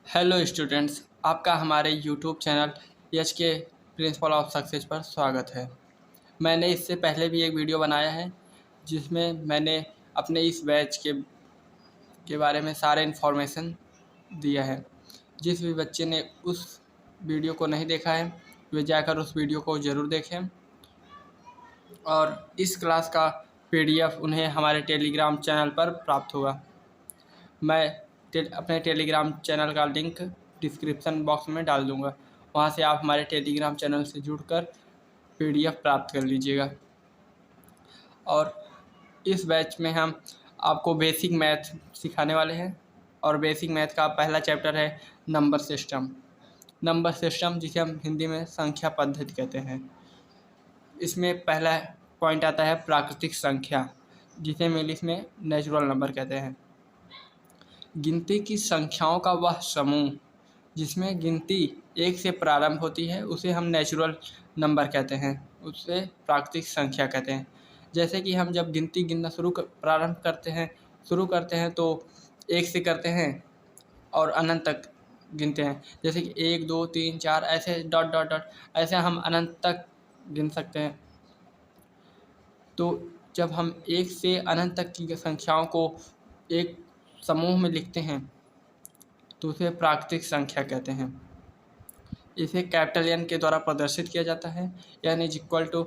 Hello students, आपका हमारे YouTube channel H के प्रिंसिपल ऑफ सक्सेस पर स्वागत है। मैंने इससे पहले भी एक वीडियो बनाया है जिसमें मैंने अपने इस बैच के बारे में सारे इन्फॉर्मेशन दिया है। जिस भी बच्चे ने उस वीडियो को नहीं देखा है वे जाकर उस वीडियो को ज़रूर देखें और इस क्लास का PDF उन्हें हमारे टेलीग्राम चैनल पर प्राप्त होगा। मैं अपने टेलीग्राम चैनल का लिंक डिस्क्रिप्शन बॉक्स में डाल दूंगा। वहां से आप हमारे टेलीग्राम चैनल से जुड़कर PDF प्राप्त कर लीजिएगा। और इस बैच में हम आपको बेसिक मैथ सिखाने वाले हैं और बेसिक मैथ का पहला चैप्टर है नंबर सिस्टम। नंबर सिस्टम जिसे हम हिंदी में संख्या पद्धति कहते हैं। इसमें पहला पॉइंट आता है प्राकृतिक संख्या, जिसे हम इंग्लिश में नेचुरल नंबर कहते हैं। गिनती की संख्याओं का वह समूह जिसमें गिनती एक से प्रारंभ होती है उसे हम नेचुरल नंबर कहते हैं, उसे प्राकृतिक संख्या कहते हैं। जैसे कि हम जब गिनती गिनना शुरू करते हैं तो एक से करते हैं और अनंत तक गिनते हैं। जैसे कि 1 2 3 4 ऐसे डॉट डॉट डॉट ऐसे हम अनंत तक गिन सकते हैं। तो जब हम एक से अनंत तक की संख्याओं को एक समूह में लिखते हैं तो उसे प्राकृतिक संख्या कहते हैं। इसे कैपिटल N के द्वारा प्रदर्शित किया जाता है, यानी equal to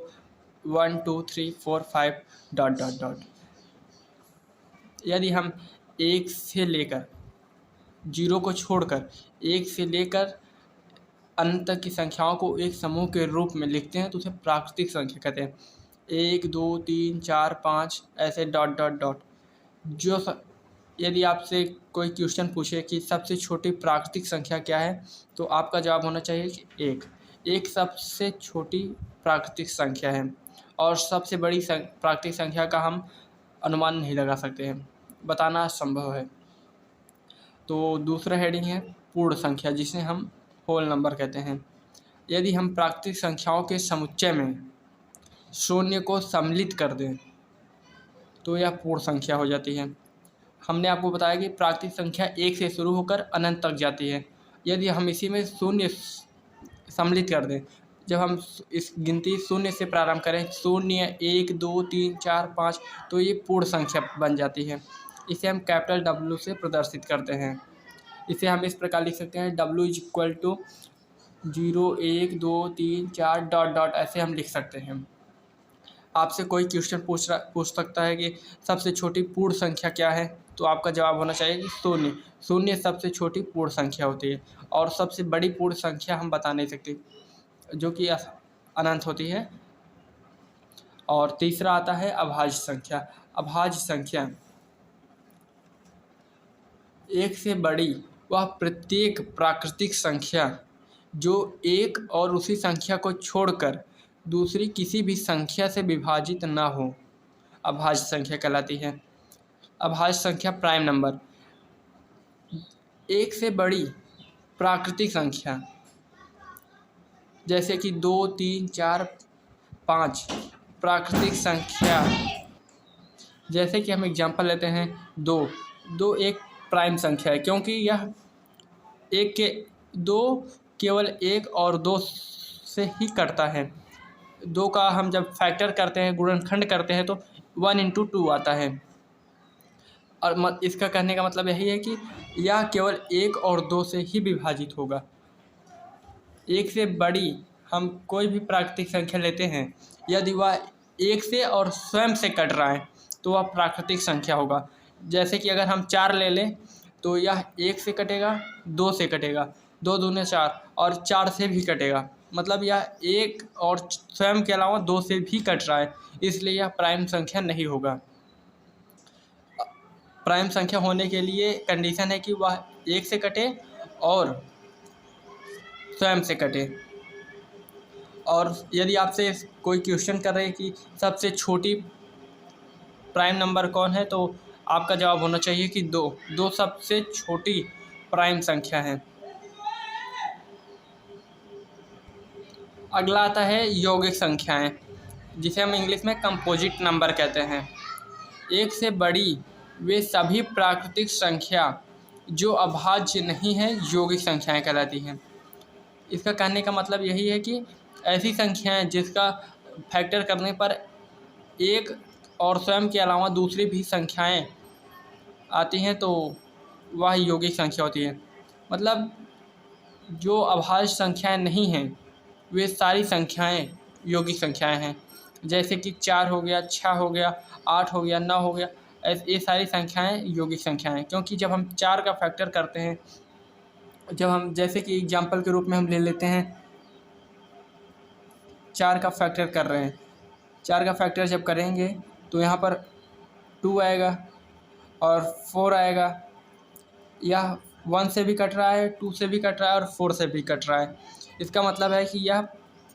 1 2 3 4 5 dot dot dot. यदि हम एक से लेकर जीरो को छोड़कर एक से लेकर अनंत तक की संख्याओं को एक समूह के रूप में लिखते हैं तो उसे प्राकृतिक संख्या कहते हैं। 1 2 3 4 5 ऐसे डॉट डॉट डॉट। यदि आपसे कोई क्वेश्चन पूछे कि सबसे छोटी प्राकृतिक संख्या क्या है तो आपका जवाब होना चाहिए कि एक सबसे छोटी प्राकृतिक संख्या है और सबसे बड़ी प्राकृतिक संख्या का हम अनुमान नहीं लगा सकते हैं, बताना असंभव है। तो दूसरा हेडिंग है पूर्ण संख्या, जिसे हम होल नंबर कहते हैं। यदि हम प्राकृतिक संख्याओं के समुच्चय में शून्य को सम्मिलित कर दें तो यह पूर्ण संख्या हो जाती है। हमने आपको बताया कि प्राकृतिक संख्या एक से शुरू होकर अनंत तक जाती है। यदि हम इसी में शून्य सम्मिलित कर दें, जब हम इस गिनती शून्य से प्रारंभ करें 0 1 2 3 4 5 तो ये पूर्ण संख्या बन जाती है। इसे हम कैपिटल W से प्रदर्शित करते हैं। इसे हम इस प्रकार लिख सकते हैं W equal to 0 1 2 3 4 dot dot ऐसे हम लिख सकते हैं। आपसे कोई क्वेश्चन पूछ सकता है कि सबसे छोटी पूर्ण संख्या क्या है, तो आपका जवाब होना चाहिए कि शून्य सबसे छोटी पूर्ण संख्या होती है और सबसे बड़ी पूर्ण संख्या हम बता नहीं सकते जो कि अनंत होती है। और तीसरा आता है अभाज्य संख्या। अभाज्य संख्या एक से बड़ी वह प्रत्येक प्राकृतिक संख्या जो एक और उसी संख्या को छोड़कर दूसरी किसी भी संख्या से विभाजित ना हो, अभाज्य संख्या कहलाती है। अभाज्य संख्या प्राइम नंबर एक से बड़ी प्राकृतिक संख्या जैसे कि 2 3 4 5 प्राकृतिक संख्या। जैसे कि हम एग्जांपल लेते हैं 2 एक प्राइम संख्या है क्योंकि यह दो केवल 1 और 2 से ही कटता है। 2 का हम जब फैक्टर करते हैं, गुणनखंड करते हैं तो 1 × 2 आता है। और इसका कहने का मतलब यही है कि यह केवल 1 और 2 से ही विभाजित होगा। एक से बड़ी हम कोई भी प्राकृतिक संख्या लेते हैं, यदि वह 1 से और स्वयं से कट रहा है तो वह प्राकृतिक संख्या होगा। जैसे कि अगर हम 4 ले लें तो यह 1 से कटेगा, 2 से कटेगा, 2 दूने 4 और 4 से भी कटेगा। मतलब यह 1 और स्वयं के अलावा 2 से भी कट रहा है, इसलिए यह प्राइम संख्या नहीं होगा। प्राइम संख्या होने के लिए कंडीशन है कि वह 1 से कटे और स्वयं से कटे। और यदि आपसे कोई क्वेश्चन कर रहे हैं कि सबसे छोटी प्राइम नंबर कौन है तो आपका जवाब होना चाहिए कि 2 सबसे छोटी प्राइम संख्या है। अगला आता है यौगिक संख्याएं, जिसे हम इंग्लिश में कंपोजिट नंबर कहते हैं। एक से बड़ी वे सभी प्राकृतिक संख्या जो अभाज्य नहीं है यौगिक संख्याएं कहलाती हैं। इसका कहने का मतलब यही है कि ऐसी संख्याएं जिसका फैक्टर करने पर एक और स्वयं के अलावा दूसरी भी संख्याएं आती हैं तो वह यौगिक संख्या होती है। मतलब जो अभाज्य संख्याएं नहीं हैं वे सारी संख्याएं यौगिक संख्याएं हैं। जैसे कि 4 हो गया, 6 हो गया, 8 हो गया, 9 हो गया, ये सारी संख्याएं यौगिक संख्याएं हैं। क्योंकि जब हम 4 का फैक्टर करते हैं, जब हम जैसे कि एग्जाम्पल के रूप में हम ले लेते हैं 4 का फैक्टर कर रहे हैं, 4 का फैक्टर जब करेंगे तो यहाँ पर 2 आएगा और 4 आएगा। यह 1 से भी कट रहा है, 2 से भी कट रहा है और 4 से भी कट रहा है। इसका मतलब है कि यह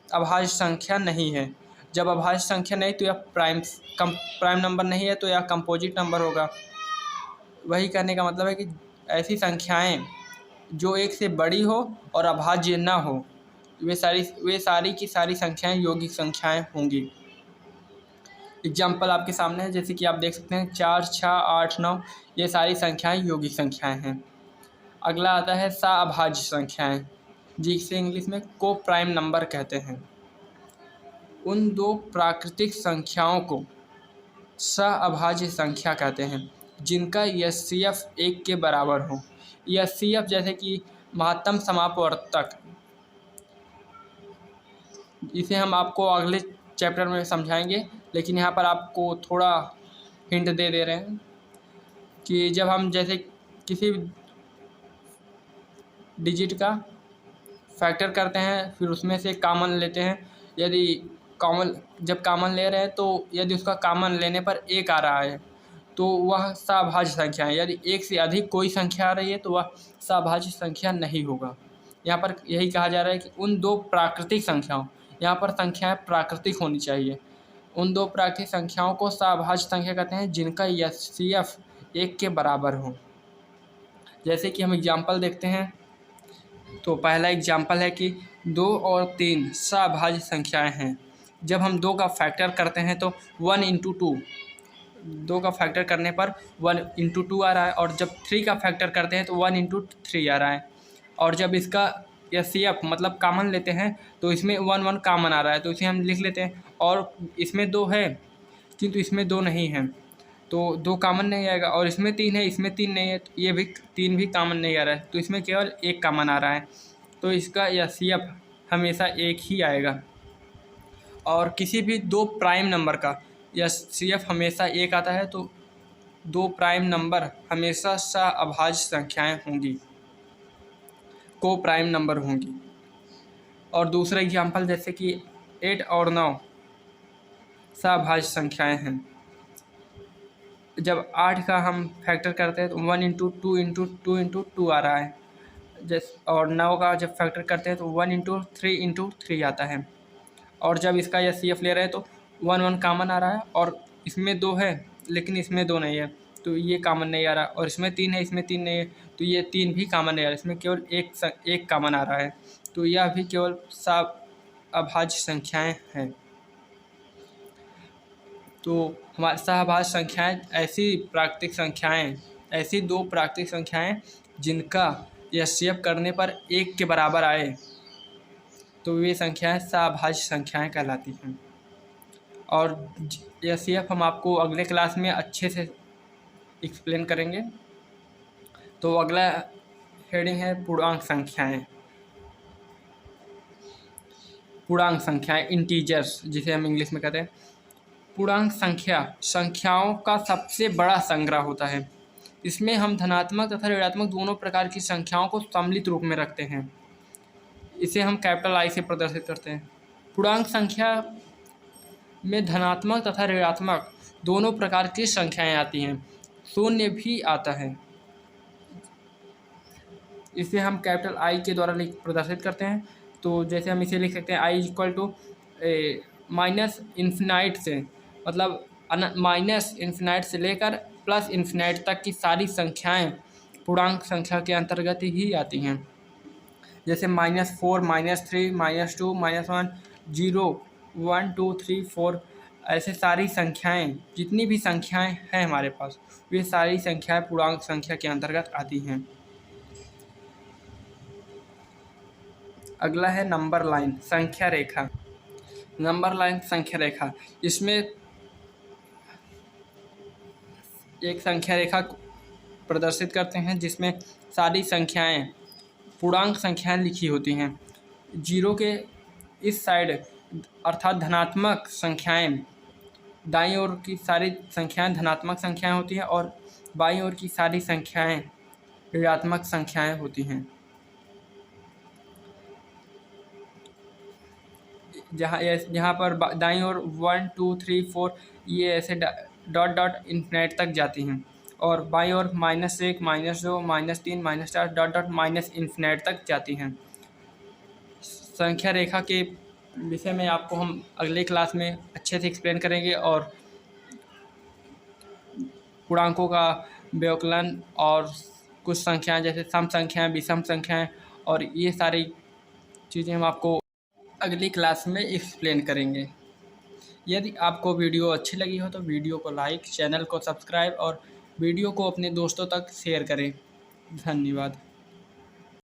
अभाज्य संख्या नहीं है। जब अभाज्य संख्या नहीं तो यह प्राइम नंबर नहीं है, तो यह कंपोजिट नंबर होगा। वही कहने का मतलब है कि ऐसी संख्याएं जो एक से बड़ी हो और अभाज्य ना हो वे सारी की सारी संख्याएं यौगिक संख्याएं होंगी। एग्जाम्पल आपके सामने है, जैसे कि आप देख सकते हैं 4, 6, 8, 9 ये सारी संख्याएं यौगिक संख्याएं हैं। अगला आता है सअभाज्य संख्याएं, जिसे इंग्लिश में को प्राइम नंबर कहते हैं। उन दो प्राकृतिक संख्याओं को सअभाज्य संख्या कहते हैं जिनका एचसीएफ 1 के बराबर हो। एचसीएफ जैसे कि महत्तम समापवर्तक, इसे हम आपको अगले चैप्टर में समझाएंगे, लेकिन यहाँ पर आपको थोड़ा हिंट दे रहे हैं कि जब हम जैसे किसी डिजिट का फैक्टर करते हैं फिर उसमें से कॉमन लेते हैं, यदि जब कॉमन ले रहे हैं तो यदि उसका कॉमन लेने पर 1 आ रहा है तो वह सअभाज्य संख्या है। यदि 1 से अधिक कोई संख्या आ रही है तो वह सअभाज्य संख्या नहीं होगा। यहाँ पर यही कहा जा रहा है कि उन दो प्राकृतिक संख्याओं, यहाँ पर संख्याएं प्राकृतिक होनी चाहिए, उन दो प्राकृतिक संख्याओं को सअभाज्य संख्या कहते हैं जिनका एचसीएफ 1 के बराबर हो। जैसे कि हम एग्जाम्पल देखते हैं तो पहला एग्जाम्पल है कि 2 और 3 सअभाज्य संख्याएं हैं। जब हम 2 का फैक्टर करते हैं तो 1 इंटू 2, 2 का फैक्टर करने पर 1 इंटू 2 आ रहा है, और जब 3 का फैक्टर करते हैं तो 1 इंटू 3 आ रहा है। और जब इसका एचसीएफ मतलब कॉमन लेते हैं तो इसमें 1 1 कॉमन आ रहा है, तो इसे हम लिख लेते हैं। और इसमें 2 है किंतु इसमें 2 नहीं है तो 2 कॉमन नहीं आएगा, और इसमें 3 है, इसमें 3 नहीं है तो ये भी 3 भी कॉमन नहीं आ रहा है, तो इसमें केवल 1 कॉमन आ रहा है, तो इसका एचसीएफ हमेशा 1 ही आएगा। और किसी भी 2 प्राइम नंबर का एचसीएफ हमेशा 1 आता है, तो 2 प्राइम नंबर हमेशा सअभाज्य संख्याएं होंगी, को प्राइम नंबर होंगी। और दूसरा एग्जाम्पल जैसे कि 8 और 9 सअभाज्य संख्याएं हैं। जब 8 का हम फैक्टर करते हैं तो 1 इंटू 2 इंटू 2 इंटू 2 आ रहा है, और 9 का जब फैक्टर करते हैं तो 1 इंटू 3 इंटू 3 आता है। और जब इसका एचसीएफ ले रहे हैं तो 1 1 कॉमन आ रहा है, और इसमें 2 है लेकिन इसमें 2 नहीं है तो ये कॉमन नहीं आ रहा, और इसमें 3 है, इसमें 3 नहीं है तो ये 3 भी कॉमन नहीं आ रहा, इसमें केवल एक कॉमन आ रहा है, तो यह भी केवल सअभाज्य संख्याएं हैं। तो हमारे सअभाज्य संख्याएं ऐसी 2 प्राकृतिक संख्याएं जिनका एचसीएफ करने पर 1 के बराबर आए तो वे संख्याएं सअभाज्य संख्याएं कहलाती हैं। और एचसीएफ हम आपको अगले क्लास में अच्छे से एक्सप्लेन करेंगे। तो अगला हेडिंग है पूर्णांक संख्याएं। पूर्णांक संख्याएं, इंटीजर्स जिसे हम इंग्लिश में कहते हैं। पूर्णांक संख्याओं का सबसे बड़ा संग्रह होता है। इसमें हम धनात्मक तथा ऋणात्मक दोनों प्रकार की संख्याओं को सम्मिलित रूप में रखते हैं। इसे हम कैपिटल आई से प्रदर्शित करते हैं। पूर्णांक संख्या में धनात्मक तथा ऋणात्मक दोनों प्रकार की संख्याएं आती हैं, शून्य भी आता है। इसे हम कैपिटल आई के द्वारा प्रदर्शित करते हैं। तो जैसे हम इसे लिख सकते हैं I equal to minus infinite से, मतलब माइनस इन्फिनाइट से लेकर प्लस इन्फिनाइट तक की सारी संख्याएं पूर्णांक संख्या के अंतर्गत ही आती हैं। जैसे -4, -3, -2, -1, 0, 1, 2, 3, 4 ऐसे सारी संख्याएं, जितनी भी संख्याएं हैं हमारे पास वे सारी संख्याएं पूर्णांक संख्या के अंतर्गत आती हैं। अगला है नंबर लाइन, संख्या रेखा। नंबर लाइन संख्या रेखा, इसमें एक संख्या रेखा प्रदर्शित करते हैं जिसमें सारी संख्याएं, पूर्णांक संख्याएं लिखी होती हैं। जीरो के इस साइड अर्थात धनात्मक संख्याएं, दाईं ओर की सारी संख्याएं धनात्मक संख्याएं होती हैं और बाईं ओर की सारी संख्याएं ऋणात्मक संख्याएं होती हैं। जहाँ पर दाईं ओर 1 2 3 4 ये ऐसे डॉट डॉट इन्फिनिट तक जाती हैं और बाईं ओर -1 -2 -3 -4 डॉट डॉट माइनस इन्फिनिट तक जाती हैं। संख्या रेखा के विषय में आपको हम अगले क्लास में अच्छे से एक्सप्लेन करेंगे और पूर्णांकों का व्यवकलन और कुछ संख्याएं जैसे सम संख्याएं, विषम संख्याएं और ये सारी चीज़ें हम आपको अगली क्लास में एक्सप्लेन करेंगे। यदि आपको वीडियो अच्छी लगी हो तो वीडियो को लाइक, चैनल को सब्सक्राइब और वीडियो को अपने दोस्तों तक शेयर करें। धन्यवाद।